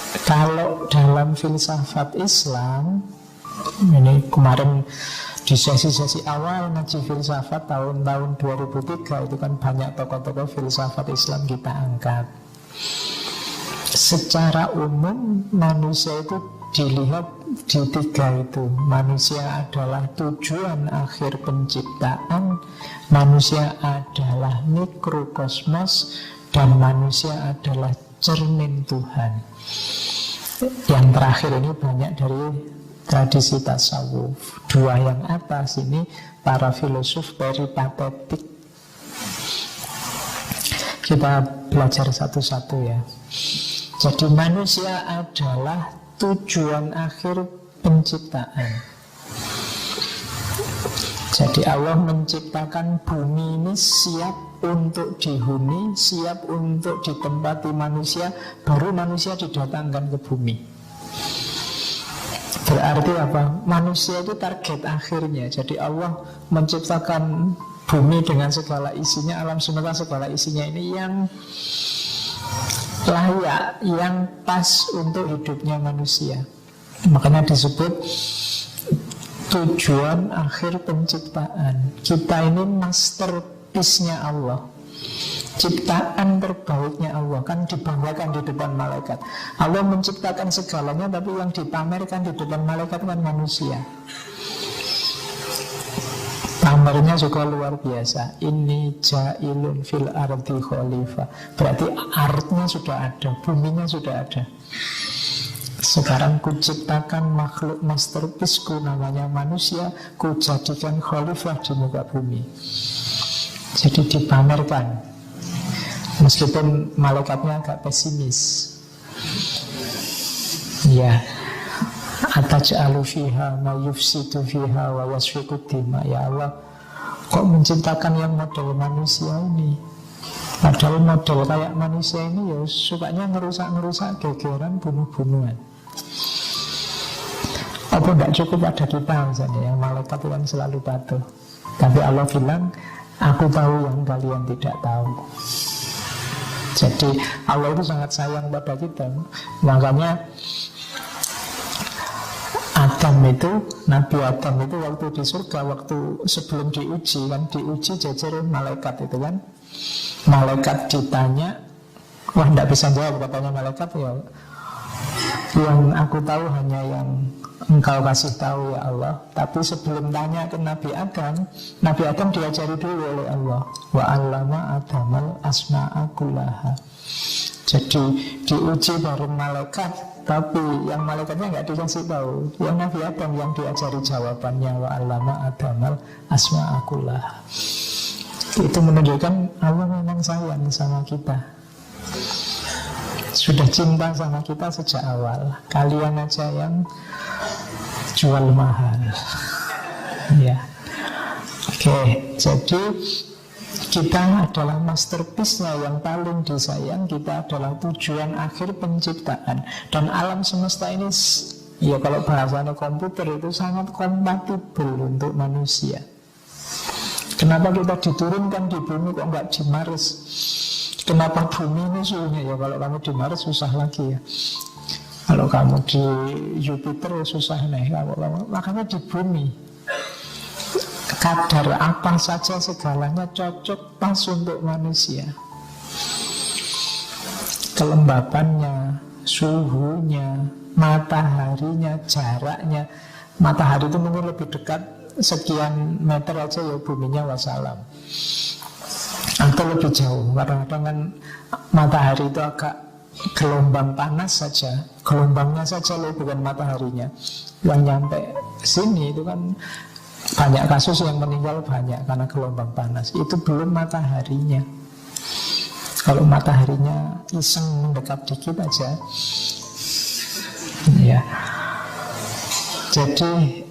Kalau dalam filsafat Islam, ini kemarin di sesi-sesi awal ngaji filsafat tahun-tahun 2003 itu kan banyak tokoh-tokoh filsafat Islam kita angkat. Secara umum manusia itu dilihat di tiga itu. Manusia adalah tujuan akhir penciptaan, manusia adalah mikrokosmos, dan manusia adalah cermin Tuhan. Yang terakhir ini banyak dari tradisi tasawuf. Dua yang atas ini para filosof peripatetik. Kita belajar satu-satu ya. Jadi manusia adalah tujuan akhir penciptaan. Jadi Allah menciptakan bumi ini siap untuk dihuni, siap untuk ditempati manusia, baru manusia didatangkan ke bumi. Berarti apa? Manusia itu target akhirnya. Jadi Allah menciptakan bumi dengan segala isinya, alam semesta segala isinya ini yang layak, yang pas untuk hidupnya manusia. Makanya disebut tujuan akhir penciptaan. Kita ini masterpiece-nya Allah, ciptaan terbaiknya Allah, kan dibanggakan di depan malaikat. Allah menciptakan segalanya, tapi yang dipamerkan di depan malaikat kan manusia. Pamernya juga luar biasa. Ini ja'ilun fil ardi khalifah. Berarti artnya sudah ada, buminya sudah ada. Sekarang kuciptakan makhluk masterpiece-ku namanya manusia, kujadikan khalifah di muka bumi. Jadi dipamerkan. Meskipun malaikatnya agak pesimis. Ya, ataj'alu fiha ma yufsidu fiha wa yasfiku dima. Ya Allah, kok menciptakan yang model manusia ini? Padahal model kayak manusia ini ya sukanya ngerusak-ngerusak, gegeran, bunuh-bunuhan. Apa tidak cukup ada kita misalnya, yang malaikat itu kan selalu patuh. Tapi Allah bilang, aku tahu yang kalian tidak tahu. Jadi Allah itu sangat sayang pada kita. Makanya Nabi Adam itu waktu di surga, waktu sebelum diuji kan, diuji jajarin malaikat itu kan. Malaikat ditanya, wah tidak bisa jawab katanya malaikat, ya yang aku tahu hanya yang engkau kasih tahu ya Allah. Tapi sebelum tanya ke Nabi Adam diajari dulu oleh Allah. Wa 'allama Adamal asma'a kullaha. Jadi diuji bareng malaikat, tapi yang malaikatnya nggak dikasih tahu. Yang Nabi Adam yang diajari jawabannya. Wa 'allama Adamal asma'a kullaha. Itu menunjukkan Allah memang sayang sama kita, sudah cinta sama kita sejak awal. Kalian aja yang jual mahal. Ya. Oke, jadi kita adalah masterpiece-nya yang paling disayang. Kita adalah tujuan akhir penciptaan. Dan alam semesta ini, ya kalau bahasanya komputer, itu sangat kompatibel untuk manusia. Kenapa kita diturunkan di bumi kok nggak di Mars? Kenapa bumi ini suhunya? Ya kalau kamu di Mars susah lagi ya. Kalau kamu di Jupiter susah nih. Makanya di bumi kadar apa saja segalanya cocok pas untuk manusia. Kelembabannya, suhunya, mataharinya, jaraknya. Matahari itu mungkin lebih dekat sekian meter aja ya buminya wassalam, atau lebih jauh. Kadang-kadang kan matahari itu agak gelombang panas saja, gelombangnya saja loh, bukan mataharinya. Yang nyampe sini itu kan banyak kasus yang meninggal banyak karena gelombang panas. Itu belum mataharinya. Kalau mataharinya iseng mendekat dikit aja, ya. Jadi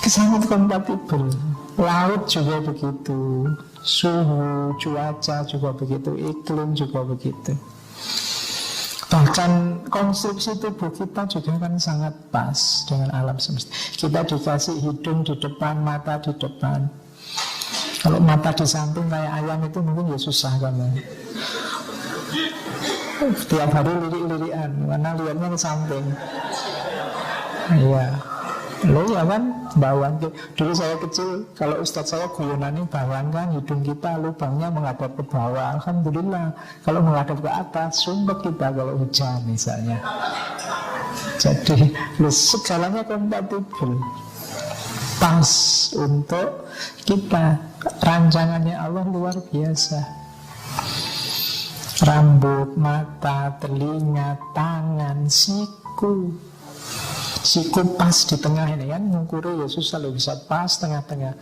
sangat kompatibel. Laut juga begitu, suhu, cuaca juga begitu, iklim juga begitu. Bahkan konstruksi tubuh kita juga kan sangat pas dengan alam semesta. Kita dikasih hidung di depan, mata di depan. Kalau mata di samping kayak ayam itu mungkin ya susah kamu. Tiap hari lirik-lirikan, mana lihatnya ke samping. Iya. Lo ya kan, bawang. Dulu saya kecil, kalau ustadz saya guyonannya bayangkan hidung kita lubangnya menghadap ke bawah. Alhamdulillah, kalau menghadap ke atas, sumpah kita kalau hujan misalnya. Jadi, segalanya kompatibel. Pas untuk kita. Rancangannya Allah luar biasa. Rambut, mata, telinga, tangan, siku. Siku pas di tengah ini kan, ngukuri ya susah loh, bisa pas tengah-tengah.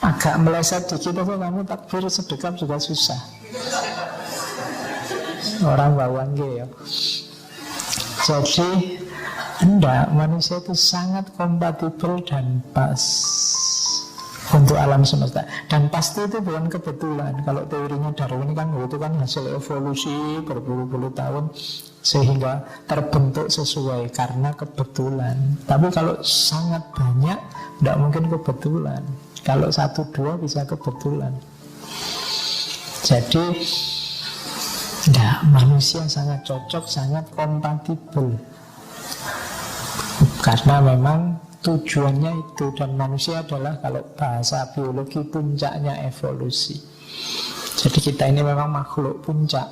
Agak meleset dikit aja kamu takbir sedekap juga susah. Orang bawang ya. Jadi enggak, manusia itu sangat kompatibel dan pas untuk alam semesta. Dan pasti itu bukan kebetulan. Kalau teorinya Darwin kan itu kan hasil evolusi berpuluh-puluh tahun sehingga terbentuk sesuai karena kebetulan. Tapi kalau sangat banyak, tidak mungkin kebetulan. Kalau 1-2 bisa kebetulan. Jadi manusia sangat cocok, sangat kompatibel. Karena memang tujuannya itu. Dan manusia adalah, kalau bahasa biologi, puncaknya evolusi. Jadi kita ini memang makhluk puncak.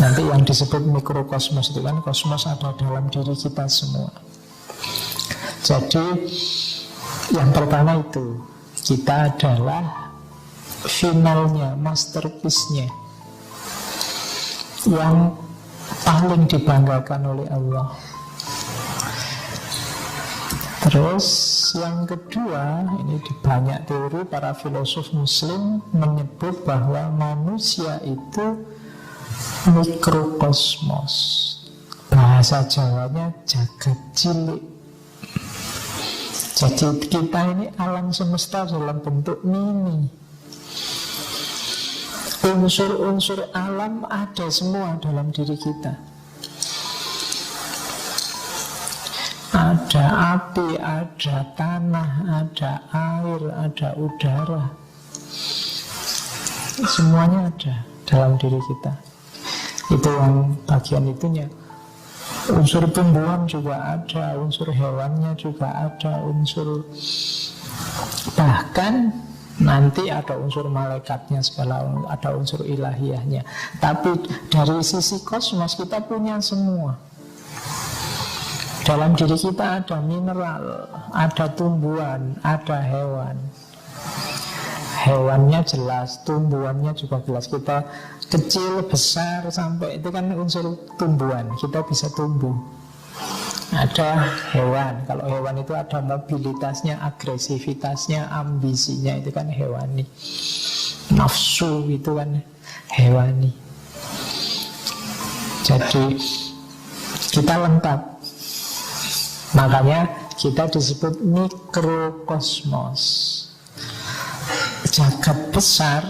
Nanti yang disebut mikrokosmos itu kan, kosmos ada dalam diri kita semua. Jadi yang pertama itu, kita adalah finalnya, masterpiece-nya, yang paling dibanggakan oleh Allah. Terus yang kedua, ini di banyak teori para filosof muslim menyebut bahwa manusia itu mikrokosmos. Bahasa Jawanya jagat cilik. Jadi kita ini alam semesta dalam bentuk mini. Unsur-unsur alam ada semua dalam diri kita. Ada api, ada tanah, ada air, ada udara. Semuanya ada dalam diri kita. Itu yang bagian itunya. Unsur tumbuhan juga ada, unsur hewannya juga ada, unsur, bahkan nanti ada unsur malaikatnya segala, ada unsur ilahiyahnya. Tapi dari sisi kosmos kita punya semua. Dalam diri kita ada mineral, ada tumbuhan, ada hewan. Hewannya jelas, tumbuhannya juga jelas. Kita kecil, besar, sampai itu kan unsur tumbuhan. Kita bisa tumbuh. Ada hewan. Kalau hewan itu ada mobilitasnya, agresivitasnya, ambisinya. Itu kan hewani. Nafsu itu kan hewani. Jadi kita lengkap. Makanya kita disebut mikrokosmos. Jagat besar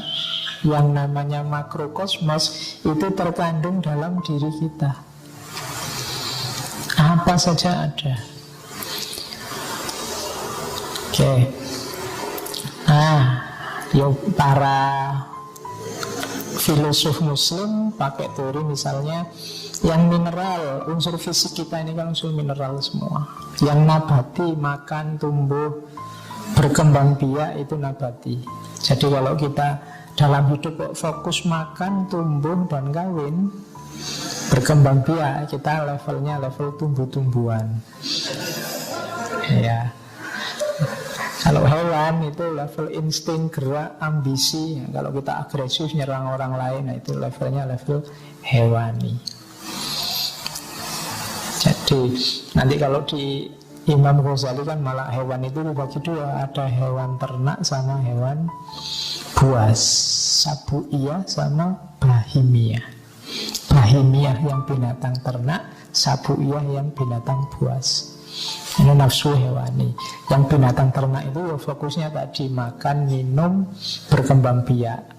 yang namanya makrokosmos itu terkandung dalam diri kita. Apa saja ada. Oke. Para filosof muslim pakai teori misalnya yang mineral, unsur fisik kita ini kan unsur mineral semua. Yang nabati, makan, tumbuh, berkembang biak itu nabati. Jadi kalau kita dalam hidup kok fokus makan, tumbuh, dan kawin, berkembang biak, kita levelnya level tumbuh-tumbuhan. Ya. Kalau hewan itu level insting, gerak, ambisi. Kalau kita agresif nyerang orang lain, nah itu levelnya level hewani. Jadi nanti kalau di Imam Ghazali kan malah hewan itu dibagi dua. Ada hewan ternak sama hewan buas. Sabuiyah sama bahimiyah. Bahimiyah yang binatang ternak, sabuiyah yang binatang buas. Ini nafsu hewani. Yang binatang ternak itu fokusnya tadi makan, minum, berkembang biak.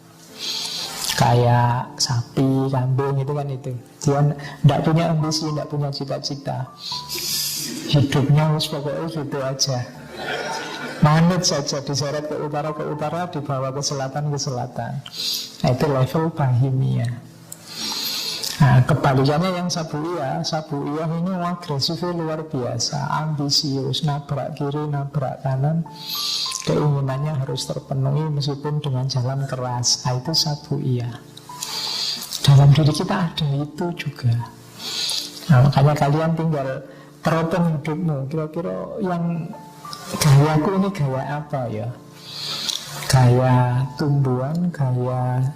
Kayak sapi, kambing itu kan itu. Dia tidak punya ambisi, tidak punya cita-cita. Hidupnya pokoknya gitu aja. Manut saja, diseret ke utara, dibawa ke selatan. Nah, itu level bahimia. Nah, kebalikannya yang Sabuiyah ini agresifnya luar biasa, ambisius, nabrak kiri, nabrak kanan, keinginannya harus terpenuhi meskipun dengan jalan keras. Itu Sabuiyah. Dalam diri kita ada itu juga. Nah, makanya kalian tinggal teropong hidupmu. Kira-kira yang gayaku ini gaya apa ya? Gaya tumbuhan, gaya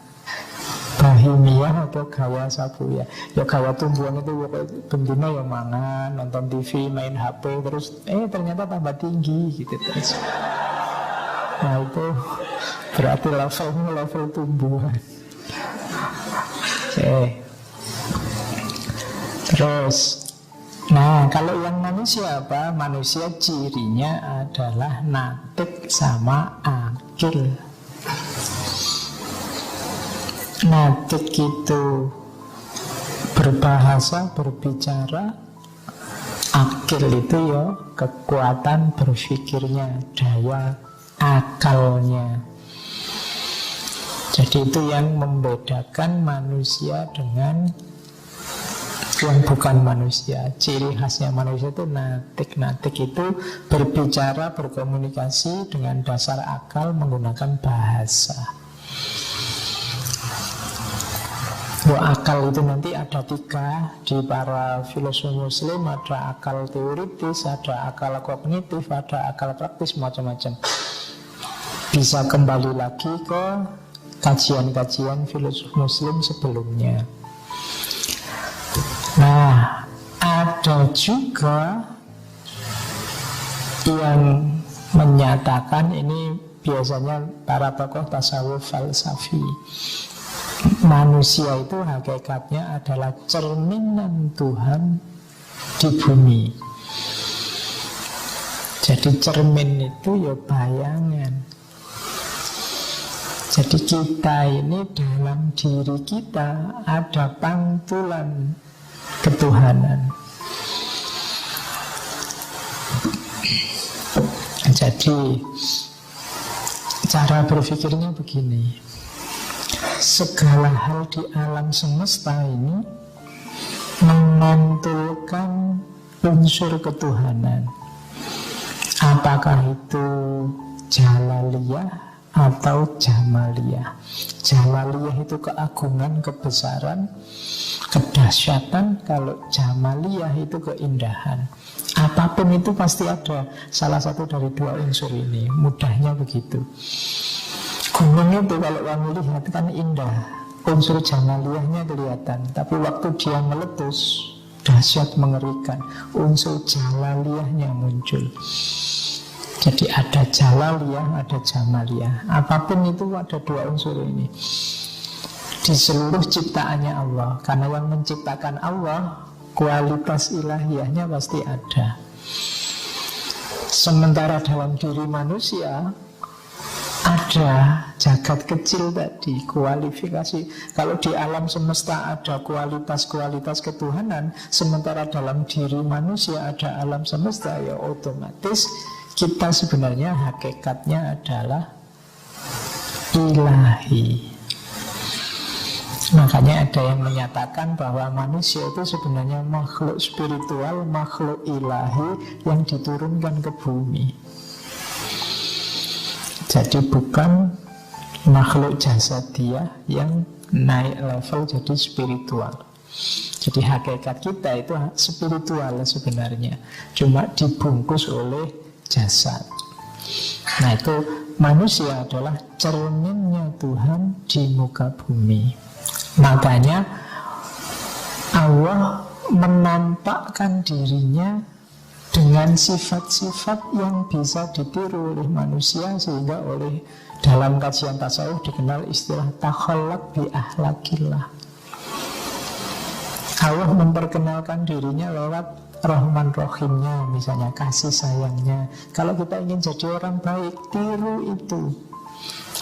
Bahimiyah atau gaya Sabuiyah. Ya gaya tumbuhan itu bendina ya mangan, nonton TV, main HP, terus ternyata tambah tinggi gitu terus. Nah itu berarti level tumbuhan. Oke. Terus, nah kalau yang manusia apa? Manusia cirinya adalah natik sama akil. Natik itu berbahasa, berbicara. Akil itu ya kekuatan berpikirnya, daya akalnya. Jadi itu yang membedakan manusia dengan yang bukan manusia. Ciri khasnya manusia itu natik. Natik itu berbicara, berkomunikasi dengan dasar akal menggunakan bahasa. Akal itu nanti ada 3 di para filosof muslim. Ada akal teoritis, ada akal kognitif, ada akal praktis, macam-macam. Bisa kembali lagi ke kajian-kajian filosof muslim sebelumnya. Nah, ada juga yang menyatakan, ini biasanya para tokoh tasawuf falsafi, manusia itu hakikatnya adalah cerminan Tuhan di bumi. Jadi cermin itu ya bayangan. Jadi kita ini dalam diri kita ada pantulan ketuhanan. Jadi cara berpikirnya begini. Segala hal di alam semesta ini memantulkan unsur ketuhanan. Apakah itu jalaliyah atau jamaliyah. Jalaliyah itu keagungan, kebesaran, kedahsyatan. Kalau jamaliyah itu keindahan. Apapun itu pasti ada salah satu dari 2 unsur ini. Mudahnya begitu. Gunung itu kalau kamu lihat kan indah, unsur jamaliyahnya kelihatan. Tapi waktu dia meletus, dahsyat mengerikan, unsur jalaliyahnya muncul. Jadi ada jalaliyah, ada jamaliyah. Apapun itu ada 2 unsur ini di seluruh ciptaannya Allah. Karena yang menciptakan Allah, kualitas ilahiyahnya pasti ada. Sementara dalam diri manusia ada jagat kecil tadi, kualifikasi. Kalau di alam semesta ada kualitas-kualitas ketuhanan, sementara dalam diri manusia ada alam semesta, ya otomatis kita sebenarnya hakikatnya adalah ilahi. Makanya ada yang menyatakan bahwa manusia itu sebenarnya makhluk spiritual, makhluk ilahi yang diturunkan ke bumi. Jadi bukan makhluk jasadiah yang naik level jadi spiritual. Jadi hakikat kita itu spiritual sebenarnya, cuma dibungkus oleh jasad. Nah itu manusia adalah cerminnya Tuhan di muka bumi. Makanya Allah menampakkan dirinya dengan sifat-sifat yang bisa ditiru oleh manusia, sehingga oleh dalam kajian tasawuf dikenal istilah takhallaq bi ahlakillah. Allah memperkenalkan dirinya lewat Rahman Rahimnya, misalnya kasih sayangnya. Kalau kita ingin jadi orang baik, tiru itu.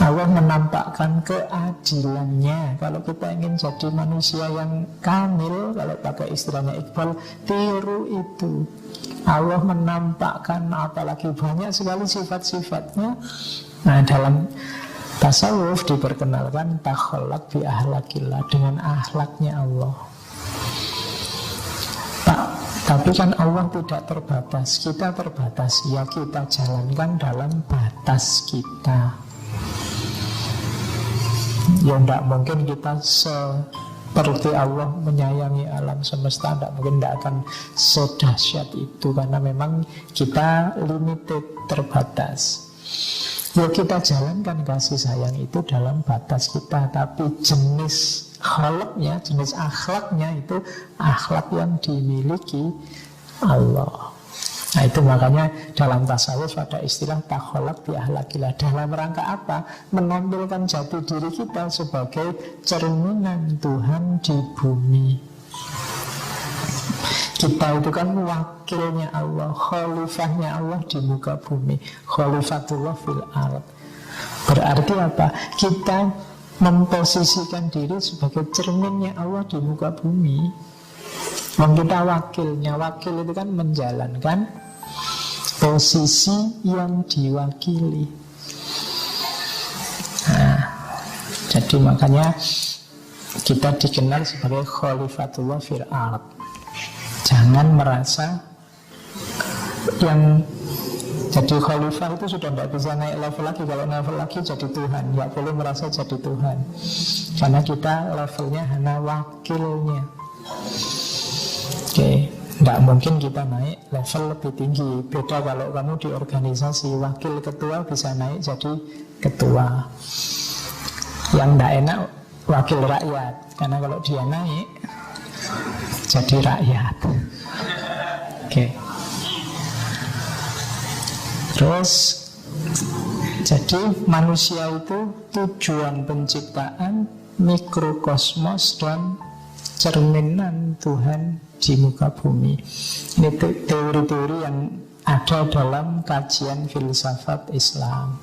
Allah menampakkan keadilannya. Kalau kita ingin jadi manusia yang kamil, kalau pakai istilahnya Iqbal, tiru itu. Allah menampakkan apalagi banyak sekali sifat-sifatnya. Nah dalam tasawuf diperkenalkan takhallaq bi ahlakillah, dengan akhlaknya Allah. Tapi kan Allah tidak terbatas, kita terbatas. Ya kita jalankan dalam batas kita. Ya tidak mungkin kita seperti Allah menyayangi alam semesta. Tidak mungkin, tidak akan sedahsyat itu. Karena memang kita limited, terbatas. Ya kita jalankan kasih sayang itu dalam batas kita. Tapi jenis kholaknya, jenis akhlaknya itu akhlak yang dimiliki Allah. Nah itu makanya dalam tasawuf ada istilah takholak bi ahlakillah. Dalam rangka apa? Menampilkan jati diri kita sebagai cerminan Tuhan di bumi. Kita itu kan wakilnya Allah, khalifahnya Allah di muka bumi, khalifatullah fil ard. Berarti apa? Kita memposisikan diri sebagai cerminnya Allah di muka bumi. Kita wakilnya, wakil itu kan menjalankan posisi yang diwakili. Nah, jadi makanya kita dikenal sebagai khalifatullah fil ard. Jangan merasa yang jadi khalifah itu sudah tidak bisa naik level lagi. Kalau naik level lagi jadi Tuhan. Tidak boleh merasa jadi Tuhan. Karena kita levelnya hanya wakilnya. Oke, tidak mungkin kita naik level lebih tinggi. Beda kalau kamu di organisasi, wakil ketua bisa naik jadi ketua. Yang tidak enak wakil rakyat. Karena kalau dia naik jadi rakyat. Oke. Terus jadi manusia itu tujuan penciptaan, mikrokosmos dan cerminan Tuhan di muka bumi. Ini teori-teori yang ada dalam kajian filsafat Islam.